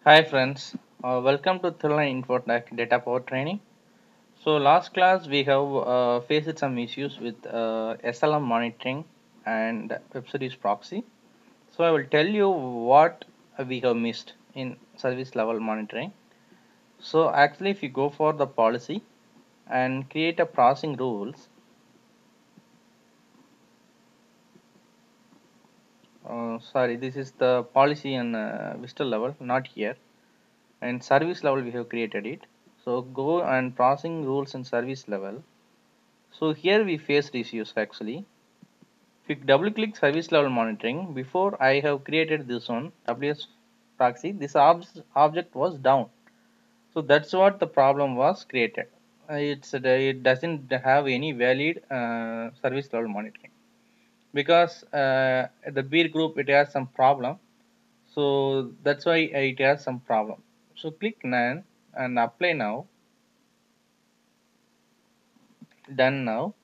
Hi friends, welcome to Thrilling Infotech Data Power Training. So last class we have faced some issues with SLM monitoring and web service proxy. So I will tell you what we have missed in service level monitoring. So actually if you go for the policy and create a processing rules, sorry this is the policy and Vista level, not here. And service level we have created it. So go and processing rules and service level. So here we faced issues actually. If you double click service level monitoring, before I have created this one, WS proxy, this object was down. So that's what the problem was created. It doesn't have any valid service level monitoring because the beer group it has some problem. So that's why it has some problem. So click none and apply now. Done now,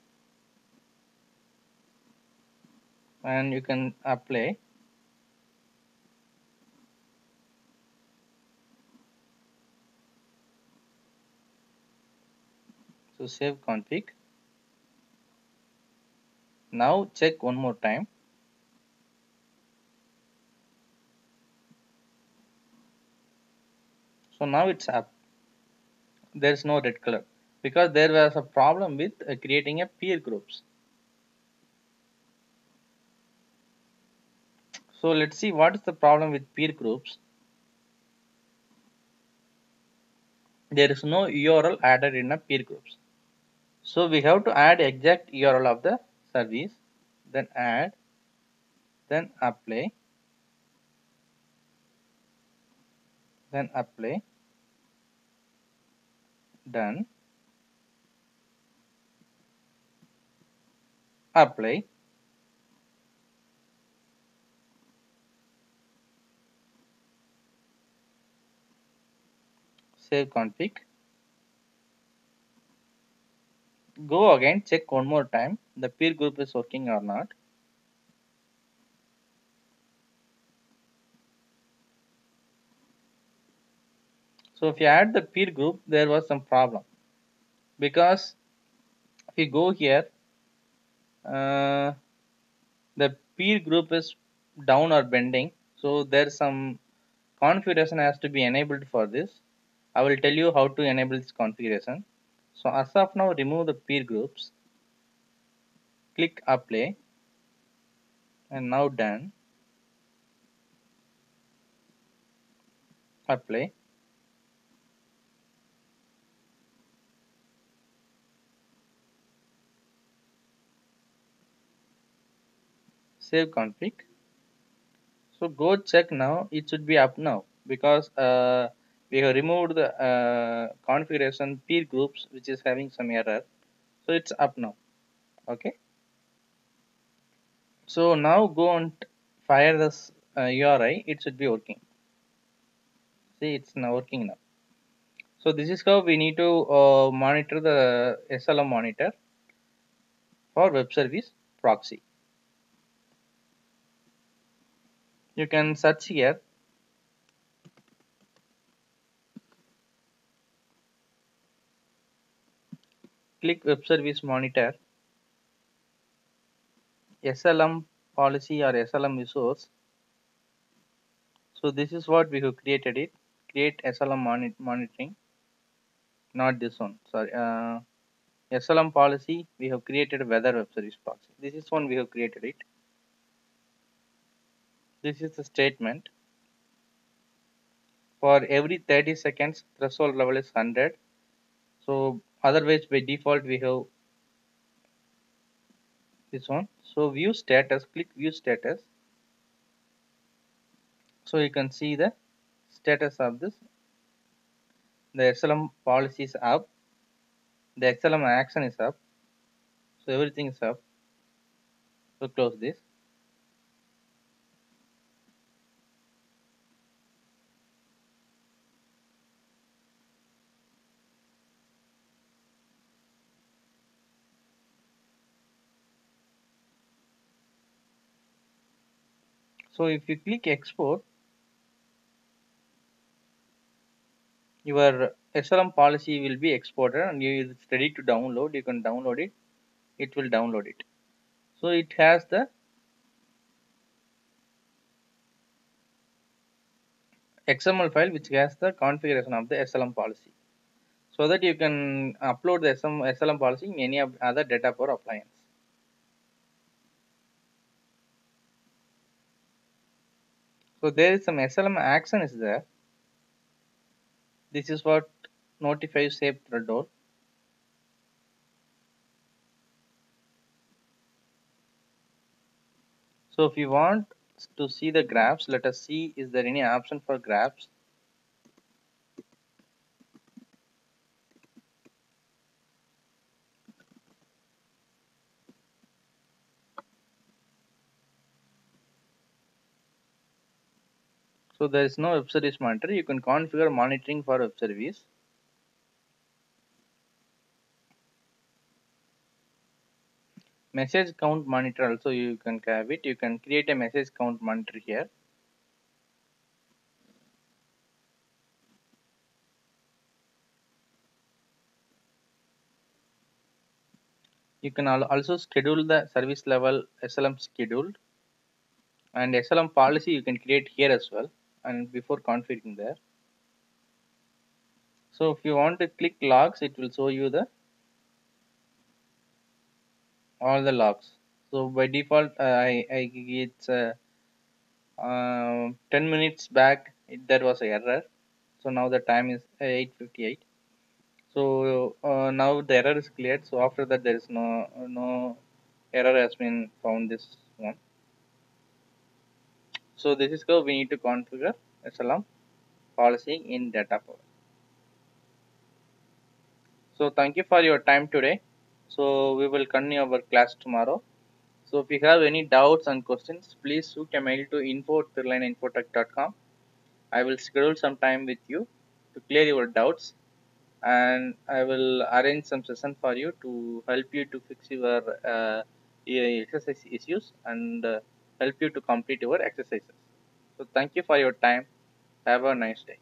and you can apply. So save config. Now check one more time. So now it's up. There's no red color because there was a problem with creating a peer groups. So let's see what is the problem with peer groups. There is no URL added in a peer groups. So we have to add exact URL of the service, then add, then apply, then apply, done, apply, save config. Go again, check one more time the peer group is working or not. So if you add the peer group, there was some problem because if you go here, uh, the peer group is down or bending. So there's some configuration has to be enabled for this. I will tell you how to enable this configuration. So as of now, remove the peer groups. Click apply and now done. Apply. Save config. So go check now. It should be up now because we have removed the configuration peer groups which is having some error. So it's up now. Okay. So now go and fire this URI. It should be working. See, it's now working now. So this is how we need to monitor the SLM monitor for web service proxy. You can search here. Click web service monitor, SLM policy or SLM resource. So this is what we have created it. Create SLM monitoring, not this one. Sorry. SLM policy. We have created weather web service proxy. This is one we have created it. This is the statement. For every 30 seconds, threshold level is 100. So otherwise, by default, we have this one. So view status. Click view status. So you can see the status of this. The SLM policy is up. The XLM action is up. So everything is up. So close this. So if you click export, your SLM policy will be exported and it's ready to download. You can download it. It will download it. So it has the XML file which has the configuration of the SLM policy, so that you can upload the SLM policy in any other data power appliance. So there is some SLM action is there. This is what notify save threshold. So if you want to see the graphs, let us see is there any option for graphs. So there is no web service monitor. You can configure monitoring for web service. Message count monitor also you can have it. You can create a message count monitor here. You can also schedule the service level SLM scheduled, and SLM policy you can create here as well and before configuring there. So if you want to click logs, it will show you the all the logs. So by default, it's 10 minutes back there was an error. So now the time is 8:58. So now the error is cleared. So after that there is no error has been found this one. So this is how we need to configure SLM policy in data power. So thank you for your time today. So we will continue our class tomorrow. So if you have any doubts and questions, please shoot a mail to info@thirlineInfotech.com. I will schedule some time with you to clear your doubts, and I will arrange some session for you to help you to fix your exercise issues and help you to complete your exercises. So thank you for your time. Have a nice day.